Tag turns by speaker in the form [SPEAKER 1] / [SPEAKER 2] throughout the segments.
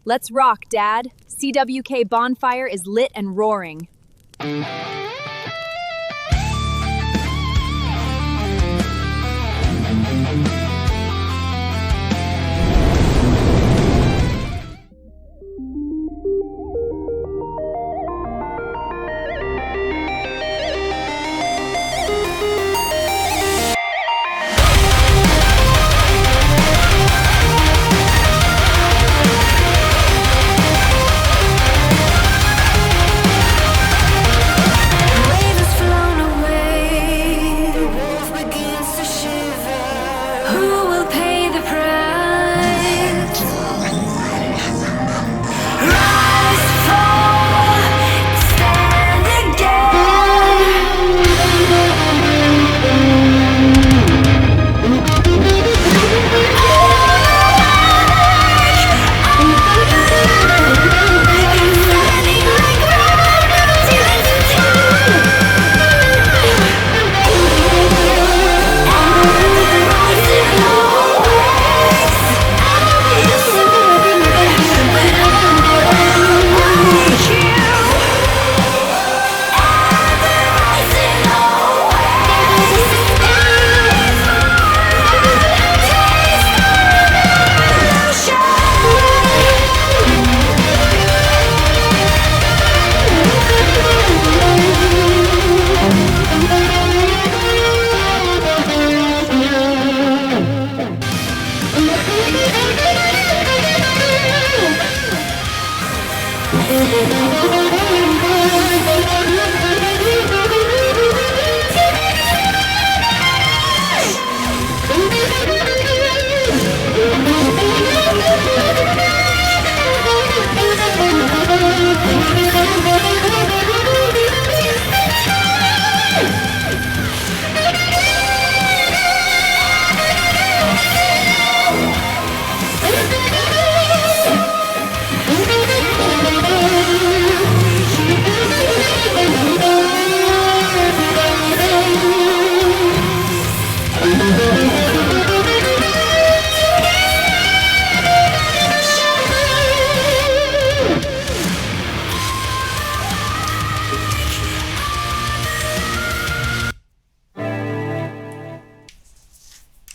[SPEAKER 1] Let's rock, Dad. CWK Bonfire is lit and roaring.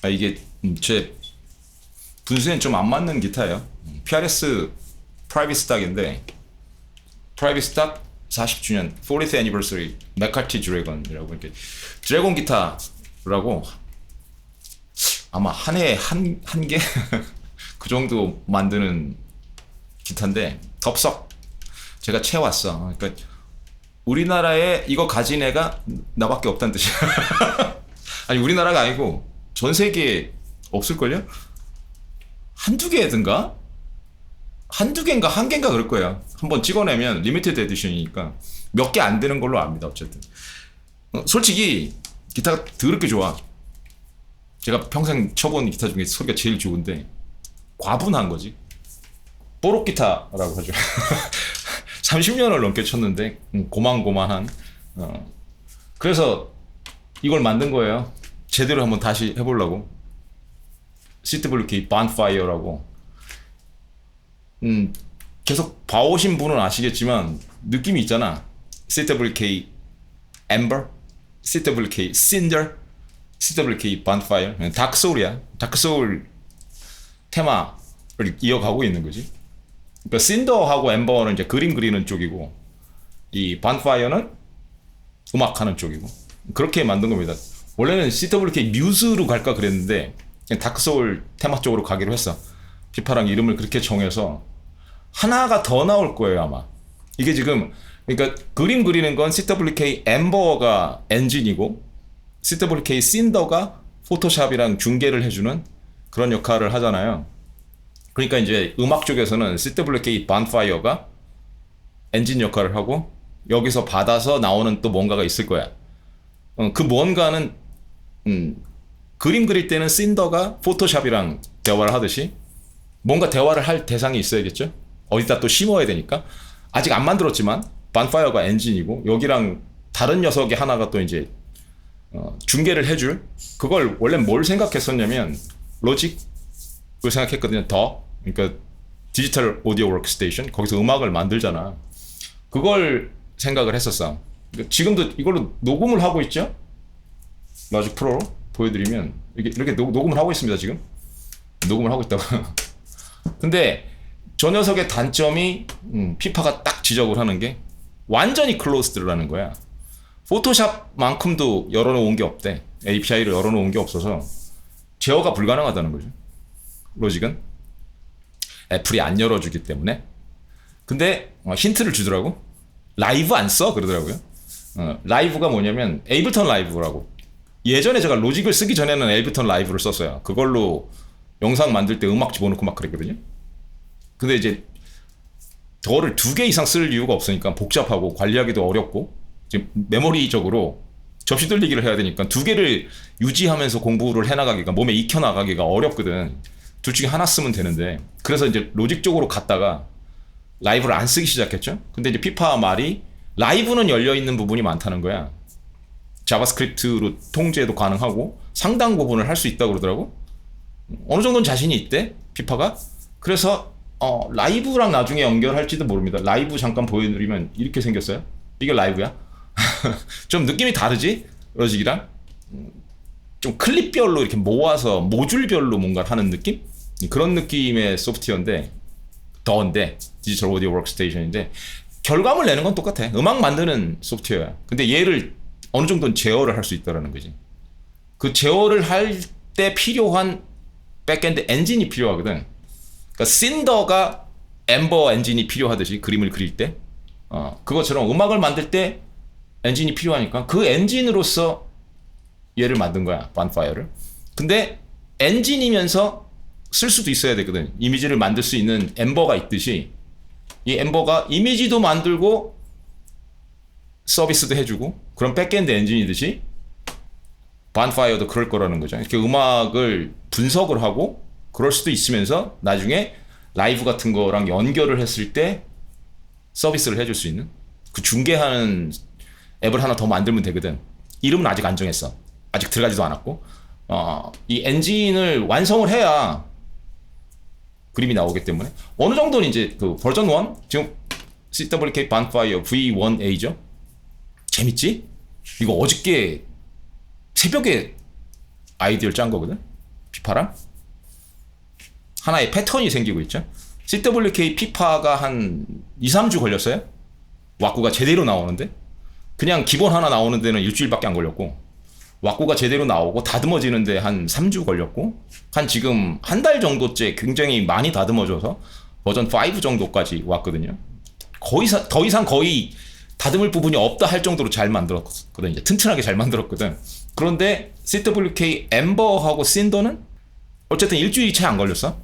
[SPEAKER 2] 이게 제 분수엔 좀 안 맞는 기타예요. PRS 프라이빗 스탁인데 프라이빗 스탁 40주년 40th Anniversary 맥카티 드래곤이라고 이렇게 드래곤 기타라고 아마 한 해에 한 개 그 정도 만드는 기타인데 덥석 제가 채왔어. 그러니까 우리나라에 이거 가진 애가 나밖에 없다는 뜻이야. 아니 우리나라가 아니고 전 세계에 없을걸요? 한두 개든가? 한두 개인가 한 개인가 그럴 거야. 한번 찍어내면 리미티드 에디션이니까 몇 개 안 되는 걸로 압니다. 어쨌든 솔직히 기타가 더럽게 좋아. 제가 평생 쳐본 기타 중에 소리가 제일 좋은데 과분한 거지. 뽀록 기타라고 하죠. 30년을 넘게 쳤는데 고만고만한 그래서 이걸 만든 거예요. 제대로 한번 다시 해보려고. CWK Bonfire라고. 계속 봐오신 분은 아시겠지만 느낌이 있잖아. CWK Ember, CWK Cinder, CWK Bonfire. 다크소울이야. 다크소울 테마를 이어가고 있는 거지. 그러니까 신더하고 엠버는 이제 그림 그리는 쪽이고 이 Bonfire는 음악하는 쪽이고 그렇게 만든 겁니다. 원래는 CWK 뮤즈로 갈까 그랬는데 그냥 다크소울 테마 쪽으로 가기로 했어. 피파랑 이름을 그렇게 정해서 하나가 더 나올 거예요 아마. 이게 지금 그러니까 그림 그리는 건 CWK 엠버가 엔진이고 CWK 신더가 포토샵이랑 중계를 해주는 그런 역할을 하잖아요. 그러니까 이제 음악 쪽에서는 CWK Bonfire가 엔진 역할을 하고 여기서 받아서 나오는 또 뭔가가 있을 거야. 그 뭔가는 그림 그릴 때는 신더가 포토샵이랑 대화를 하듯이 뭔가 대화를 할 대상이 있어야겠죠. 어디다 또 심어야 되니까. 아직 안 만들었지만 Bonfire가 엔진이고 여기랑 다른 녀석이 하나가 또 이제 중계를 해줄. 그걸 원래 뭘 생각했었냐면 로직을 생각했거든요. 더 그러니까 디지털 오디오 워크스테이션 거기서 음악을 만들잖아. 그걸 생각을 했었어. 지금도 이걸로 녹음을 하고 있죠. 로직 프로로 보여드리면 이렇게 녹음을 하고 있습니다. 지금 녹음을 하고 있다고. 근데 저 녀석의 단점이 피파가 딱 지적을 하는 게 완전히 클로스드라는 거야. 포토샵만큼도 열어놓은 게 없대. API를 열어놓은 게 없어서 제어가 불가능하다는 거죠. 로직은 애플이 안 열어주기 때문에. 근데 힌트를 주더라고. 라이브 안 써 그러더라고요. 라이브가 뭐냐면 에이블턴 라이브라고. 예전에 제가 로직을 쓰기 전에는 에이블턴 라이브를 썼어요. 그걸로 영상 만들 때 음악 집어넣고 막 그랬거든요. 근데 이제 저거를 2개 이상 쓸 이유가 없으니까 복잡하고 관리하기도 어렵고 지금 메모리적으로 접시 돌리기를 해야 되니까 2개를 유지하면서 공부를 해나가기가 몸에 익혀나가기가 어렵거든. 둘 중에 하나 쓰면 되는데 그래서 이제 로직 쪽으로 갔다가 라이브를 안 쓰기 시작했죠. 근데 이제 피파 말이 라이브는 열려있는 부분이 많다는 거야. 자바스크립트로 통제도 가능하고 상당 부분을 할 수 있다고 그러더라고. 어느 정도는 자신이 있대 피파가. 그래서 라이브랑 나중에 연결할지도 모릅니다. 라이브 잠깐 보여드리면 이렇게 생겼어요. 이게 라이브야. 좀 느낌이 다르지? 로직이랑 좀 클립별로 이렇게 모아서 모듈별로 뭔가를 하는 느낌? 그런 느낌의 소프트웨어인데 더운데 디지털 오디오 워크스테이션인데 결과물 내는 건 똑같아. 음악 만드는 소프트웨어야. 근데 얘를 어느 정도는 제어를 할 수 있다는 거지. 그 제어를 할 때 필요한 백엔드 엔진이 필요하거든. 그러니까 신더가 엠버 엔진이 필요하듯이 그림을 그릴 때 그것처럼 음악을 만들 때 엔진이 필요하니까 그 엔진으로서 얘를 만든 거야. 반파이어를. 근데 엔진이면서 쓸 수도 있어야 되거든. 이미지를 만들 수 있는 엠버가 있듯이 이 엠버가 이미지도 만들고 서비스도 해주고 그런 백엔드 엔진이듯이 반파이어도 그럴 거라는 거죠. 이렇게 음악을 분석을 하고 그럴 수도 있으면서 나중에 라이브 같은 거랑 연결을 했을 때 서비스를 해줄 수 있는 그 중개하는 앱을 하나 더 만들면 되거든. 이름은 아직 안 정했어. 아직 들어가지도 않았고 이 엔진을 완성을 해야 그림이 나오기 때문에 어느 정도는 이제 그 버전 1 지금 CWK Bonfire V1A죠. 재밌지? 이거 어저께 새벽에 아이디어를 짠 거거든. 피파랑 하나의 패턴이 생기고 있죠. CWK 피파가 한 2-3주 걸렸어요. 왁구가 제대로 나오는데 그냥 기본 하나 나오는 데는 일주일밖에 안 걸렸고 왁구가 제대로 나오고 다듬어지는데 한 3주 걸렸고 한 지금 한 달 정도째 굉장히 많이 다듬어져서 버전 5 정도까지 왔거든요. 더 이상 거의 다듬을 부분이 없다 할 정도로 잘 만들었거든. 이제 튼튼하게 잘 만들었거든. 그런데 CWK 엠버하고 신더는 어쨌든 일주일이 채 안 걸렸어.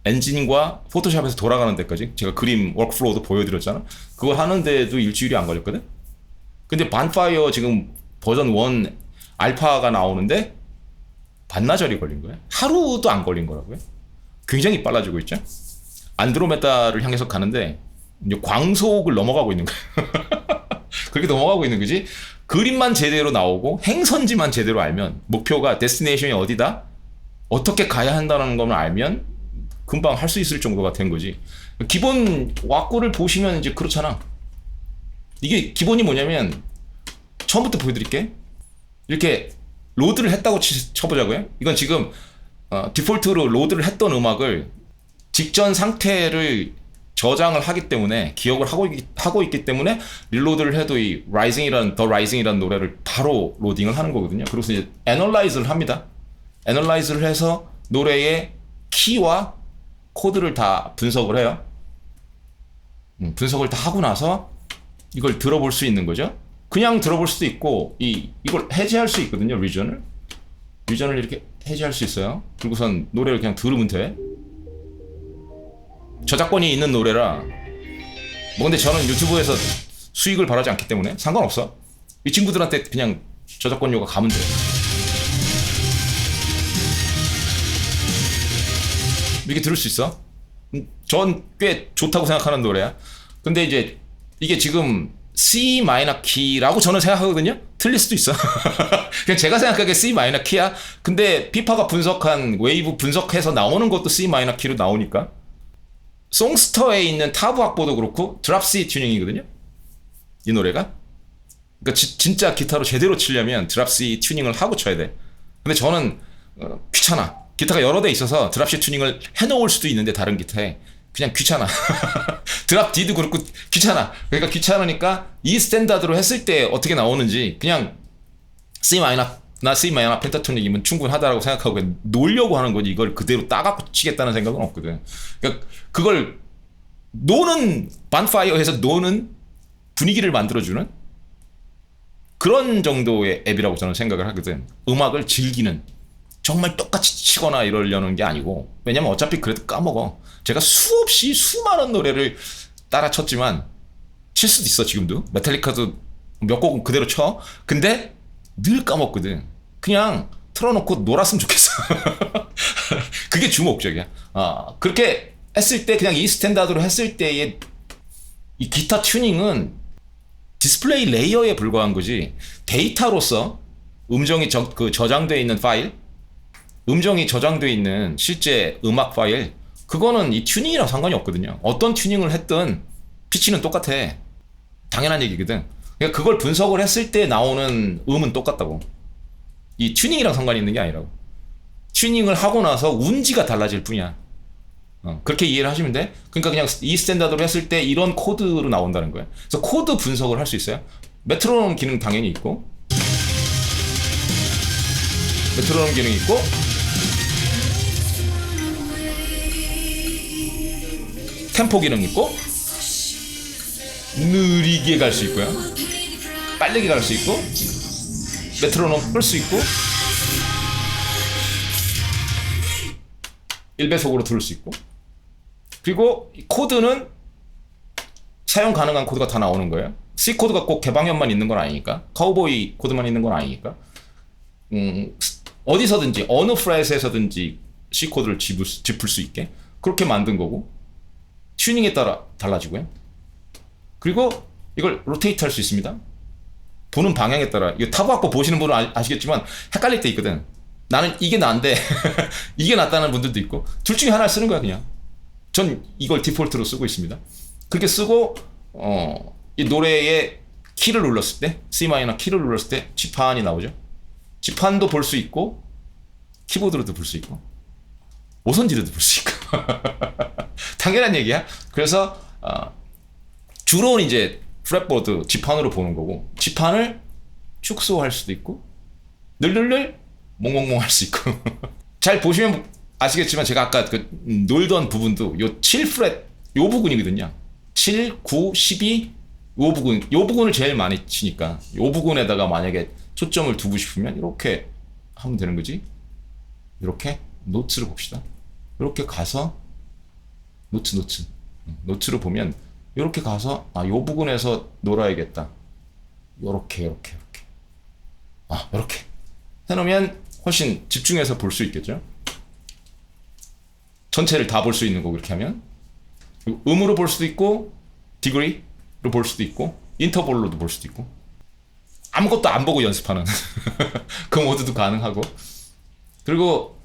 [SPEAKER 2] 엔진과 포토샵에서 돌아가는 데까지 제가 그림 워크플로우도 보여드렸잖아. 그걸 하는데도 일주일이 안 걸렸거든. 근데 반파이어 지금 버전 1 알파가 나오는데 반나절이 걸린 거야. 하루도 안 걸린 거라고요. 굉장히 빨라지고 있죠. 안드로메다를 향해서 가는데 이제 광속을 넘어가고 있는 거야. 그렇게 넘어가고 있는 거지. 그림만 제대로 나오고 행선지만 제대로 알면 목표가 데스티네이션이 어디다 어떻게 가야 한다는 것만 알면 금방 할 수 있을 정도가 된 거지. 기본 왁구를 보시면 이제 그렇잖아. 이게 기본이 뭐냐면 처음부터 보여드릴게. 이렇게 로드를 했다고 쳐보자고요. 이건 지금 디폴트로 로드를 했던 음악을 직전 상태를 저장을 하기 때문에 기억을 하고 있기 때문에 릴로드를 해도 이 더 라이징이라는 노래를 바로 로딩을 하는 거거든요. 그래서 이제 애널라이즈를 합니다. 애널라이즈를 해서 노래의 키와 코드를 다 분석을 해요. 분석을 다 하고 나서 이걸 들어볼 수 있는 거죠. 그냥 들어볼 수도 있고 이걸 해제할 수 있거든요. 리전을 이렇게 해제할 수 있어요. 그리고선 노래를 그냥 들으면 돼. 저작권이 있는 노래라 뭐 근데 저는 유튜브에서 수익을 바라지 않기 때문에 상관없어. 이 친구들한테 그냥 저작권료가 가면 돼. 이렇게 들을 수 있어. 전 꽤 좋다고 생각하는 노래야. 근데 이제 이게 지금 C 마이너 키라고 저는 생각하거든요. 틀릴 수도 있어. 그냥 제가 생각하기에 C 마이너 키야. 근데 피파가 분석한 웨이브 분석해서 나오는 것도 C 마이너 키로 나오니까 송스터에 있는 타브 악보도 그렇고 드랍 C 튜닝이거든요. 이 노래가. 그러니까 진짜 기타로 제대로 치려면 드랍 C 튜닝을 하고 쳐야 돼. 근데 저는 귀찮아. 기타가 여러 대 있어서 드랍 C 튜닝을 해놓을 수도 있는데 다른 기타에 그냥 귀찮아. 드랍 D도 그렇고 귀찮아. 그러니까 귀찮으니까 이 스탠다드로 했을 때 어떻게 나오는지 그냥 C 마이너나 C 마이너 펜타토닉이면 충분하다라고 생각하고 놀려고 하는 거지 이걸 그대로 따갖고 치겠다는 생각은 없거든. 그러니까 그걸 노는 반파이어에서 노는 분위기를 만들어주는 그런 정도의 앱이라고 저는 생각을 하거든. 음악을 즐기는 정말 똑같이 치거나 이러려는 게 아니고 왜냐면 어차피 그래도 까먹어. 제가 수없이 수많은 노래를 따라 쳤지만 칠 수도 있어 지금도. 메탈리카도 몇 곡은 그대로 쳐. 근데 늘 까먹거든. 그냥 틀어놓고 놀았으면 좋겠어. 그게 주 목적이야. 그렇게 했을 때 그냥 이 스탠다드로 했을 때의 이 기타 튜닝은 디스플레이 레이어에 불과한 거지 데이터로서 음정이 저장되어 있는 파일, 음정이 저장되어 있는 실제 음악 파일, 그거는 이 튜닝이랑 상관이 없거든요. 어떤 튜닝을 했든 피치는 똑같아. 당연한 얘기거든. 그러니까 그걸 분석을 했을 때 나오는 음은 똑같다고. 이 튜닝이랑 상관이 있는 게 아니라고. 튜닝을 하고 나서 운지가 달라질 뿐이야. 그렇게 이해를 하시면 돼. 그러니까 그냥 이 스탠다드로 했을 때 이런 코드로 나온다는 거야. 그래서 코드 분석을 할 수 있어요. 메트로놈 기능 당연히 있고, 메트로놈 기능 있고, 템포 기능 있고, 느리게 갈 수 있고요, 빠르게 갈 수 있고, 메트로놈 끌 수 있고, 1배속으로 들을 수 있고, 그리고 코드는 사용 가능한 코드가 다 나오는 거예요. C 코드가 꼭 개방현만 있는 건 아니니까, 카우보이 코드만 있는 건 아니니까, 어디서든지 어느 프렛에서든지 C 코드를 짚을 수 있게 그렇게 만든 거고, 튜닝에 따라 달라지고요. 그리고 이걸 로테이트 할 수 있습니다. 보는 방향에 따라. 이거 타브 악보 보시는 분은 아시겠지만 헷갈릴 때 있거든. 나는 이게 나은데 이게 낫다는 분들도 있고, 둘 중에 하나를 쓰는 거야 그냥. 전 이걸 디폴트로 쓰고 있습니다. 그렇게 쓰고 이 노래의 키를 눌렀을 때, C 마이너 키를 눌렀을 때 지판이 나오죠. 지판도 볼 수 있고 키보드로도 볼 수 있고 오선지로도 볼 수 있고 당연한 얘기야. 그래서 주로는 이제 프렛보드 지판으로 보는 거고, 지판을 축소할 수도 있고 늘늘늘 몽몽몽 할 수 있고 잘 보시면 아시겠지만 제가 아까 그 놀던 부분도 요 7프렛 요 부분이거든요. 7, 9, 12 요 부분을 제일 많이 치니까 요 부분에다가 만약에 초점을 두고 싶으면 이렇게 하면 되는 거지. 이렇게 노트를 봅시다. 이렇게 가서 노트를 보면 이렇게 가서 요 부분에서 놀아야겠다. 요렇게 이렇게 해놓으면 훨씬 집중해서 볼 수 있겠죠. 전체를 다 볼 수 있는 거고, 이렇게 하면 음으로 볼 수도 있고 디그리로 볼 수도 있고 인터벌로도 볼 수도 있고, 아무것도 안 보고 연습하는 그 모드도 가능하고, 그리고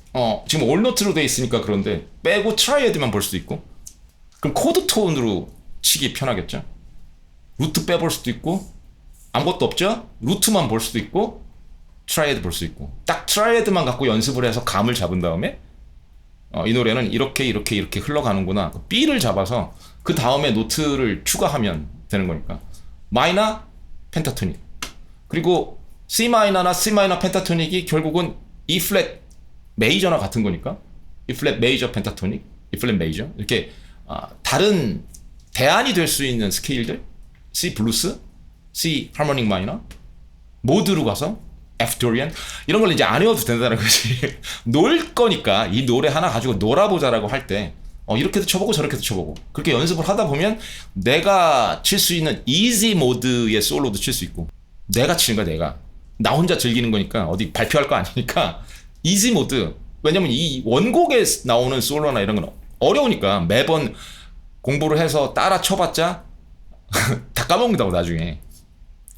[SPEAKER 2] 지금 올노트로 돼 있으니까 그런데 빼고 트라이애드만 볼 수도 있고, 그럼 코드 톤으로 치기 편하겠죠. 루트 빼볼 수도 있고, 아무것도 없죠? 루트만 볼 수도 있고 트라이애드 볼 수 있고, 딱 트라이애드만 갖고 연습을 해서 감을 잡은 다음에 이 노래는 이렇게 흘러가는구나, B를 잡아서 그 다음에 노트를 추가하면 되는 거니까. 마이너 펜타토닉, 그리고 C 마이너나 C 마이너 펜타토닉이 결국은 E 플랫 메이저나 같은 거니까 E 플랫 메이저 펜타토닉, E 플랫 메이저, 이렇게 다른 대안이 될 수 있는 스케일들, C 블루스, C 하모닉 마이너 모드로 가서 F 도리안 이런 걸 이제 안 외워도 된다는 거지. 놀 거니까 이 노래 하나 가지고 놀아보자라고 할 때 이렇게도 쳐보고 저렇게도 쳐보고, 그렇게 연습을 하다 보면 내가 칠 수 있는 이지 모드의 솔로도 칠 수 있고, 내가 치는 거야. 내가 나 혼자 즐기는 거니까 어디 발표할 거 아니니까 이지 모드. 왜냐면 이 원곡에 나오는 솔로나 이런 건 어려우니까 매번 공부를 해서 따라 쳐봤자 다 까먹는다고 나중에.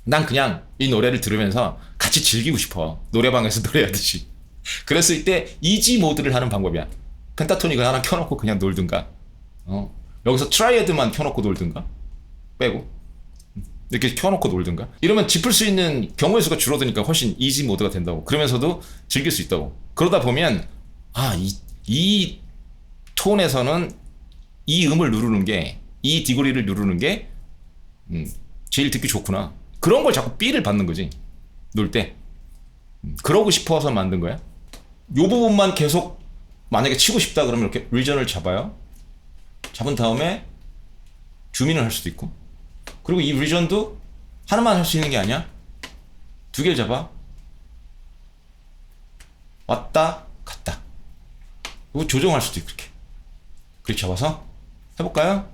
[SPEAKER 2] 난 그냥 이 노래를 들으면서 같이 즐기고 싶어. 노래방에서 노래하듯이. 그랬을 때 이지 모드를 하는 방법이야. 펜타토닉을 하나 켜놓고 그냥 놀든가. 여기서 트라이애드만 켜놓고 놀든가 빼고 이렇게 켜놓고 놀든가 이러면 짚을 수 있는 경우의 수가 줄어드니까 훨씬 이지 모드가 된다고. 그러면서도 즐길 수 있다고. 그러다 보면 이 톤에서는 이 음을 누르는 게, 이 디고리를 누르는 게 제일 듣기 좋구나. 그런 걸 자꾸 B를 받는 거지, 놀 때. 그러고 싶어서 만든 거야. 요 부분만 계속 만약에 치고 싶다 그러면 이렇게 리전을 잡아요. 잡은 다음에 줌인을 할 수도 있고, 그리고 이 리전도 하나만 할 수 있는 게 아니야. 두 개를 잡아. 왔다 갔다. 그리고 조정할 수도 있고. 그렇게 잡아서 해볼까요?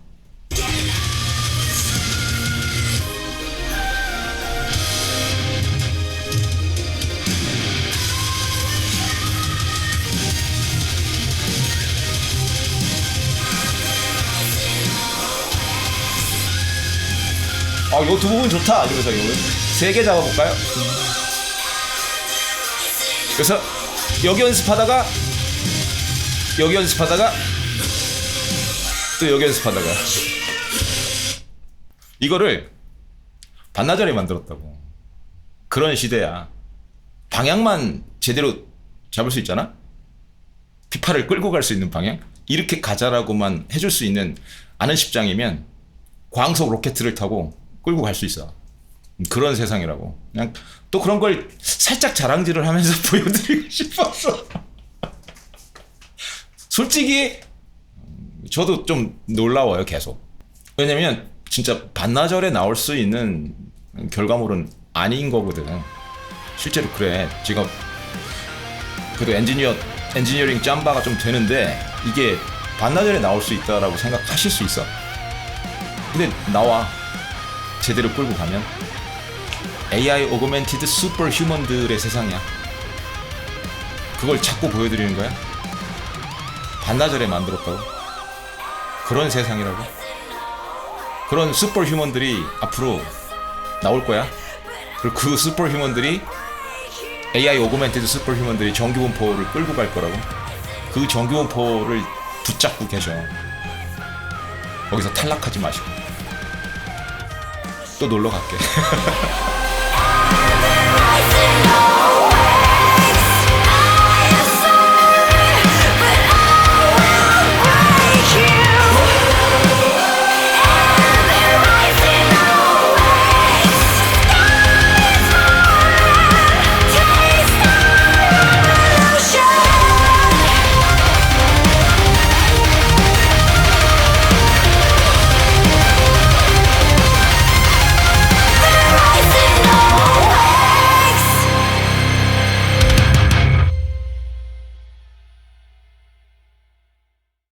[SPEAKER 2] 요 두 부분 좋다 이러면서 이거 3개 잡아볼까요? 그래서 여기 연습하다가 여기 연습하다가 또 여기 연습하다가 이거를 반나절에 만들었다고. 그런 시대야. 방향만 제대로 잡을 수 있잖아. 피파를 끌고 갈 수 있는 방향, 이렇게 가자라고만 해줄 수 있는 아는 십장이면 광속 로켓을 타고 끌고 갈 수 있어. 그런 세상이라고. 그냥 또 그런 걸 살짝 자랑질을 하면서 보여드리고 싶었어. 솔직히 저도 좀 놀라워요, 계속. 왜냐면 진짜 반나절에 나올 수 있는 결과물은 아닌 거거든. 실제로 그래. 지금 그래도 엔지니어링 짬바가 좀 되는데 이게 반나절에 나올 수 있다라고 생각하실 수 있어. 근데 나와. 제대로 끌고 가면 AI 오그멘티드 슈퍼 휴먼들의 세상이야. 그걸 자꾸 보여드리는 거야. 반나절에 만들었다고. 그런 세상이라고. 그런 슈퍼 휴먼들이 앞으로 나올 거야. 그리고 그 슈퍼 휴먼들이 AI 오그멘티드 슈퍼 휴먼들이 정규분포를 끌고 갈 거라고. 그 정규분포를 붙잡고 계셔. 거기서 탈락하지 마시고. 또 놀러 갈게.